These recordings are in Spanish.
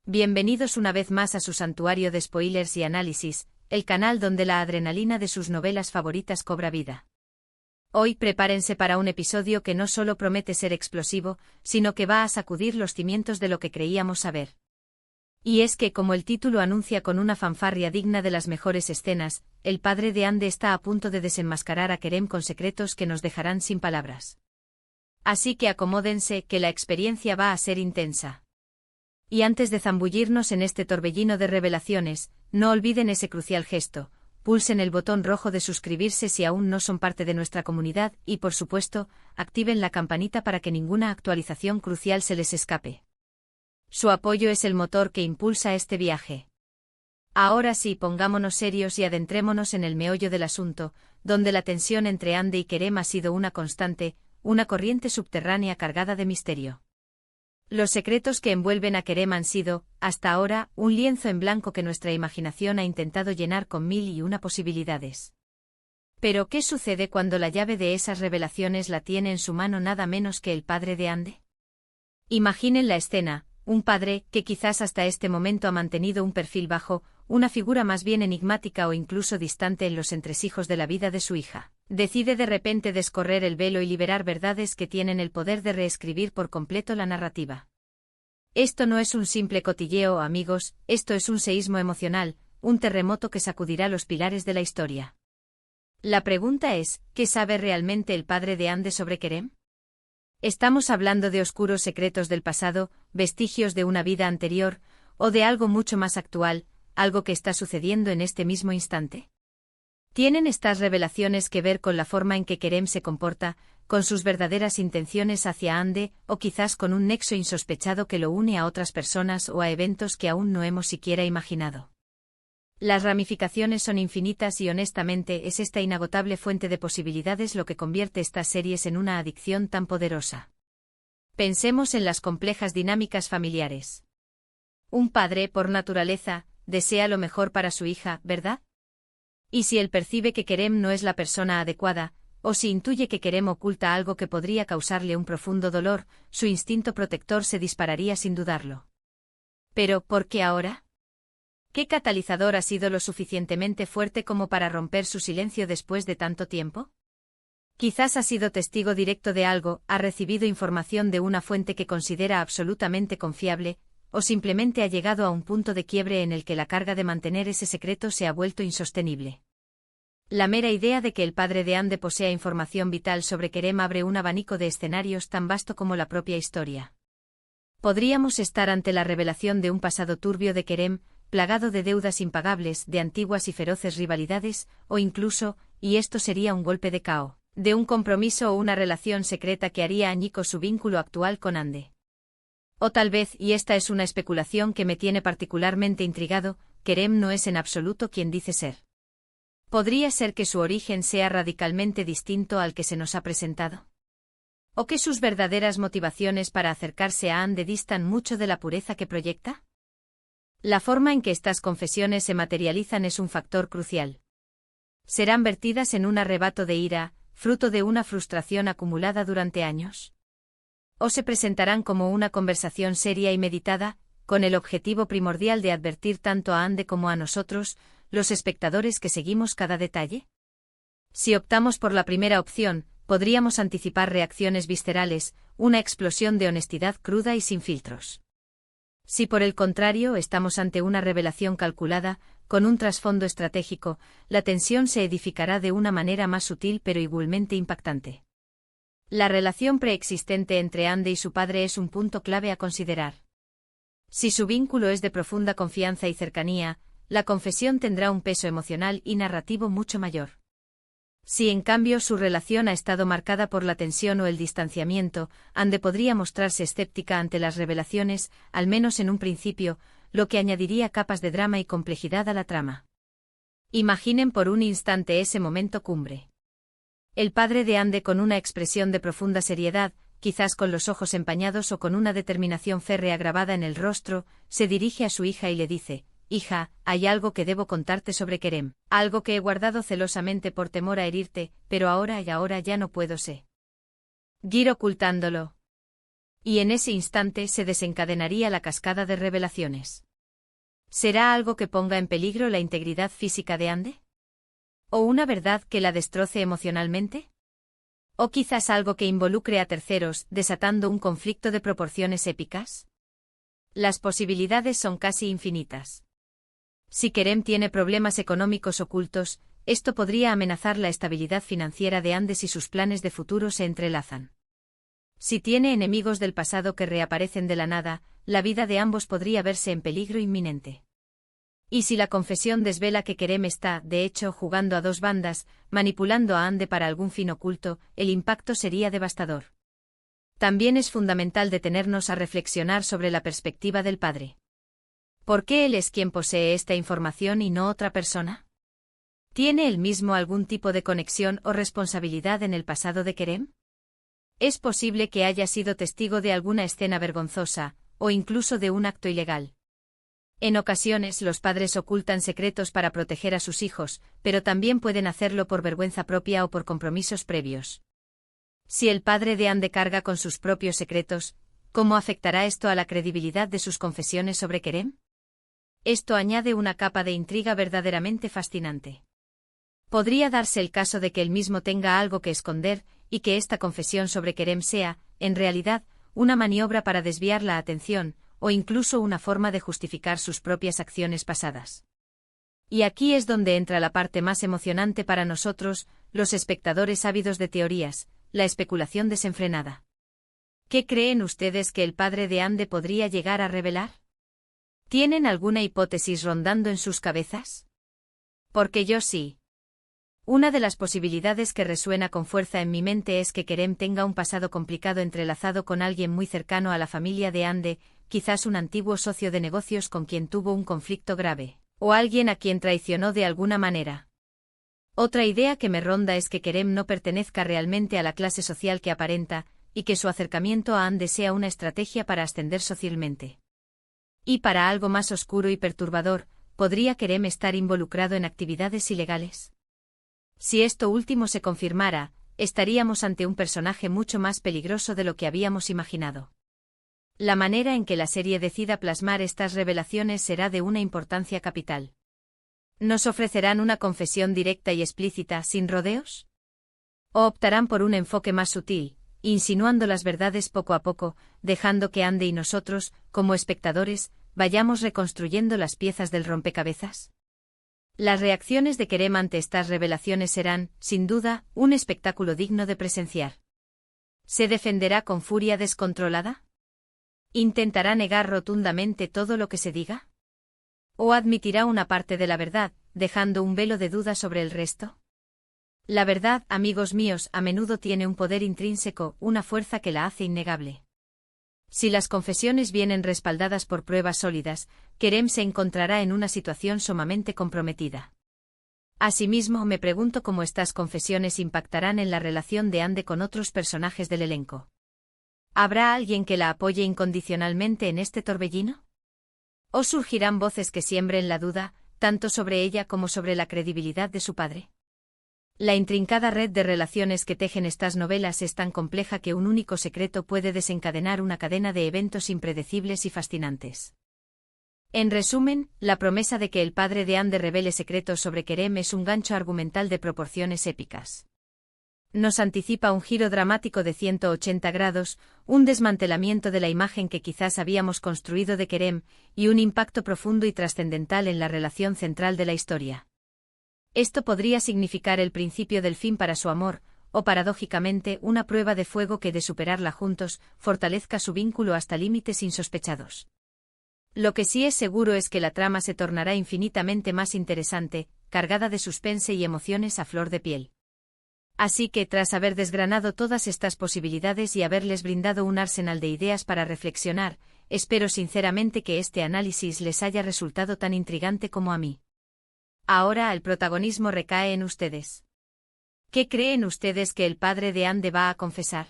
Bienvenidos una vez más a su santuario de spoilers y análisis, el canal donde la adrenalina de sus novelas favoritas cobra vida. Hoy prepárense para un episodio que no solo promete ser explosivo, sino que va a sacudir los cimientos de lo que creíamos saber. Y es que, como el título anuncia con una fanfarria digna de las mejores escenas, el padre de Ande está a punto de desenmascarar a Kerem con secretos que nos dejarán sin palabras. Así que acomódense, que la experiencia va a ser intensa. Y antes de zambullirnos en este torbellino de revelaciones, no olviden ese crucial gesto: pulsen el botón rojo de suscribirse si aún no son parte de nuestra comunidad y, por supuesto, activen la campanita para que ninguna actualización crucial se les escape. Su apoyo es el motor que impulsa este viaje. Ahora sí, pongámonos serios y adentrémonos en el meollo del asunto, donde la tensión entre Ande y Kerem ha sido una constante, una corriente subterránea cargada de misterio. Los secretos que envuelven a Kerem han sido, hasta ahora, un lienzo en blanco que nuestra imaginación ha intentado llenar con 1001 posibilidades. Pero ¿qué sucede cuando la llave de esas revelaciones la tiene en su mano nada menos que el padre de Ande? Imaginen la escena: un padre, que quizás hasta este momento ha mantenido un perfil bajo, una figura más bien enigmática o incluso distante en los entresijos de la vida de su hija, decide de repente descorrer el velo y liberar verdades que tienen el poder de reescribir por completo la narrativa. Esto no es un simple cotilleo, amigos, esto es un seísmo emocional, un terremoto que sacudirá los pilares de la historia. La pregunta es, ¿qué sabe realmente el padre de Ande sobre Kerem? ¿Estamos hablando de oscuros secretos del pasado, vestigios de una vida anterior, o de algo mucho más actual, algo que está sucediendo en este mismo instante? ¿Tienen estas revelaciones que ver con la forma en que Kerem se comporta, con sus verdaderas intenciones hacia Ande, o quizás con un nexo insospechado que lo une a otras personas o a eventos que aún no hemos siquiera imaginado? Las ramificaciones son infinitas y honestamente es esta inagotable fuente de posibilidades lo que convierte estas series en una adicción tan poderosa. Pensemos en las complejas dinámicas familiares. Un padre, por naturaleza, desea lo mejor para su hija, ¿verdad? Y si él percibe que Kerem no es la persona adecuada, o si intuye que Kerem oculta algo que podría causarle un profundo dolor, su instinto protector se dispararía sin dudarlo. Pero, ¿por qué ahora? ¿Qué catalizador ha sido lo suficientemente fuerte como para romper su silencio después de tanto tiempo? Quizás ha sido testigo directo de algo, ha recibido información de una fuente que considera absolutamente confiable, o simplemente ha llegado a un punto de quiebre en el que la carga de mantener ese secreto se ha vuelto insostenible. La mera idea de que el padre de Ande posea información vital sobre Kerem abre un abanico de escenarios tan vasto como la propia historia. Podríamos estar ante la revelación de un pasado turbio de Kerem, plagado de deudas impagables, de antiguas y feroces rivalidades, o incluso, y esto sería un golpe de cao, de un compromiso o una relación secreta que haría añicos su vínculo actual con Ande. O tal vez, y esta es una especulación que me tiene particularmente intrigado, Kerem no es en absoluto quien dice ser. ¿Podría ser que su origen sea radicalmente distinto al que se nos ha presentado? ¿O que sus verdaderas motivaciones para acercarse a Ande distan mucho de la pureza que proyecta? La forma en que estas confesiones se materializan es un factor crucial. ¿Serán vertidas en un arrebato de ira, fruto de una frustración acumulada durante años? ¿O se presentarán como una conversación seria y meditada, con el objetivo primordial de advertir tanto a Ande como a nosotros, los espectadores que seguimos cada detalle? Si optamos por la primera opción, podríamos anticipar reacciones viscerales, una explosión de honestidad cruda y sin filtros. Si por el contrario estamos ante una revelación calculada, con un trasfondo estratégico, la tensión se edificará de una manera más sutil pero igualmente impactante. La relación preexistente entre Ande y su padre es un punto clave a considerar. Si su vínculo es de profunda confianza y cercanía, la confesión tendrá un peso emocional y narrativo mucho mayor. Si en cambio su relación ha estado marcada por la tensión o el distanciamiento, Ande podría mostrarse escéptica ante las revelaciones, al menos en un principio, lo que añadiría capas de drama y complejidad a la trama. Imaginen por un instante ese momento cumbre. El padre de Ande, con una expresión de profunda seriedad, quizás con los ojos empañados o con una determinación férrea grabada en el rostro, se dirige a su hija y le dice: «Hija, hay algo que debo contarte sobre Kerem, algo que he guardado celosamente por temor a herirte, pero ahora ya no puedo seguir ocultándolo». Y en ese instante se desencadenaría la cascada de revelaciones. ¿Será algo que ponga en peligro la integridad física de Ande? ¿O una verdad que la destroce emocionalmente? ¿O quizás algo que involucre a terceros, desatando un conflicto de proporciones épicas? Las posibilidades son casi infinitas. Si Kerem tiene problemas económicos ocultos, esto podría amenazar la estabilidad financiera de Andes y sus planes de futuro se entrelazan. Si tiene enemigos del pasado que reaparecen de la nada, la vida de ambos podría verse en peligro inminente. Y si la confesión desvela que Kerem está, de hecho, jugando a dos bandas, manipulando a Ande para algún fin oculto, el impacto sería devastador. También es fundamental detenernos a reflexionar sobre la perspectiva del padre. ¿Por qué él es quien posee esta información y no otra persona? ¿Tiene él mismo algún tipo de conexión o responsabilidad en el pasado de Kerem? Es posible que haya sido testigo de alguna escena vergonzosa, o incluso de un acto ilegal. En ocasiones los padres ocultan secretos para proteger a sus hijos, pero también pueden hacerlo por vergüenza propia o por compromisos previos. Si el padre de Ande carga con sus propios secretos, ¿cómo afectará esto a la credibilidad de sus confesiones sobre Kerem? Esto añade una capa de intriga verdaderamente fascinante. Podría darse el caso de que él mismo tenga algo que esconder, y que esta confesión sobre Kerem sea, en realidad, una maniobra para desviar la atención, o incluso una forma de justificar sus propias acciones pasadas. Y aquí es donde entra la parte más emocionante para nosotros, los espectadores ávidos de teorías, la especulación desenfrenada. ¿Qué creen ustedes que el padre de Ande podría llegar a revelar? ¿Tienen alguna hipótesis rondando en sus cabezas? Porque yo sí. Una de las posibilidades que resuena con fuerza en mi mente es que Kerem tenga un pasado complicado entrelazado con alguien muy cercano a la familia de Ande, quizás un antiguo socio de negocios con quien tuvo un conflicto grave, o alguien a quien traicionó de alguna manera. Otra idea que me ronda es que Kerem no pertenezca realmente a la clase social que aparenta, y que su acercamiento a Ande sea una estrategia para ascender socialmente. Y para algo más oscuro y perturbador, ¿podría Kerem estar involucrado en actividades ilegales? Si esto último se confirmara, estaríamos ante un personaje mucho más peligroso de lo que habíamos imaginado. La manera en que la serie decida plasmar estas revelaciones será de una importancia capital. ¿Nos ofrecerán una confesión directa y explícita sin rodeos? ¿O optarán por un enfoque más sutil, insinuando las verdades poco a poco, dejando que Ande y nosotros, como espectadores, vayamos reconstruyendo las piezas del rompecabezas? Las reacciones de Kerem ante estas revelaciones serán, sin duda, un espectáculo digno de presenciar. ¿Se defenderá con furia descontrolada? ¿Intentará negar rotundamente todo lo que se diga? ¿O admitirá una parte de la verdad, dejando un velo de duda sobre el resto? La verdad, amigos míos, a menudo tiene un poder intrínseco, una fuerza que la hace innegable. Si las confesiones vienen respaldadas por pruebas sólidas, Kerem se encontrará en una situación sumamente comprometida. Asimismo, me pregunto cómo estas confesiones impactarán en la relación de Ande con otros personajes del elenco. ¿Habrá alguien que la apoye incondicionalmente en este torbellino? ¿O surgirán voces que siembren la duda, tanto sobre ella como sobre la credibilidad de su padre? La intrincada red de relaciones que tejen estas novelas es tan compleja que un único secreto puede desencadenar una cadena de eventos impredecibles y fascinantes. En resumen, la promesa de que el padre de Ande revele secretos sobre Kerem es un gancho argumental de proporciones épicas. Nos anticipa un giro dramático de 180 grados, un desmantelamiento de la imagen que quizás habíamos construido de Kerem, y un impacto profundo y trascendental en la relación central de la historia. Esto podría significar el principio del fin para su amor, o paradójicamente una prueba de fuego que de superarla juntos, fortalezca su vínculo hasta límites insospechados. Lo que sí es seguro es que la trama se tornará infinitamente más interesante, cargada de suspense y emociones a flor de piel. Así que, tras haber desgranado todas estas posibilidades y haberles brindado un arsenal de ideas para reflexionar, espero sinceramente que este análisis les haya resultado tan intrigante como a mí. Ahora el protagonismo recae en ustedes. ¿Qué creen ustedes que el padre de Ande va a confesar?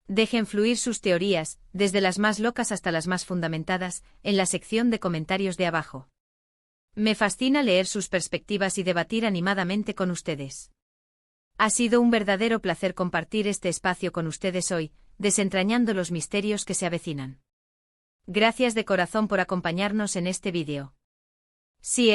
Dejen fluir sus teorías, desde las más locas hasta las más fundamentadas, en la sección de comentarios de abajo. Me fascina leer sus perspectivas y debatir animadamente con ustedes. Ha sido un verdadero placer compartir este espacio con ustedes hoy, desentrañando los misterios que se avecinan. Gracias de corazón por acompañarnos en este vídeo. Si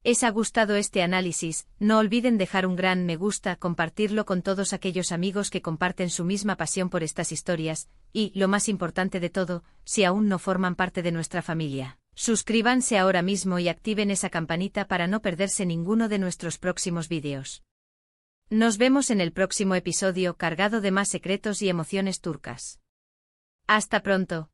les ha gustado este análisis, no olviden dejar un gran me gusta, compartirlo con todos aquellos amigos que comparten su misma pasión por estas historias, y, lo más importante de todo, si aún no forman parte de nuestra familia, suscríbanse ahora mismo y activen esa campanita para no perderse ninguno de nuestros próximos vídeos. Nos vemos en el próximo episodio cargado de más secretos y emociones turcas. Hasta pronto.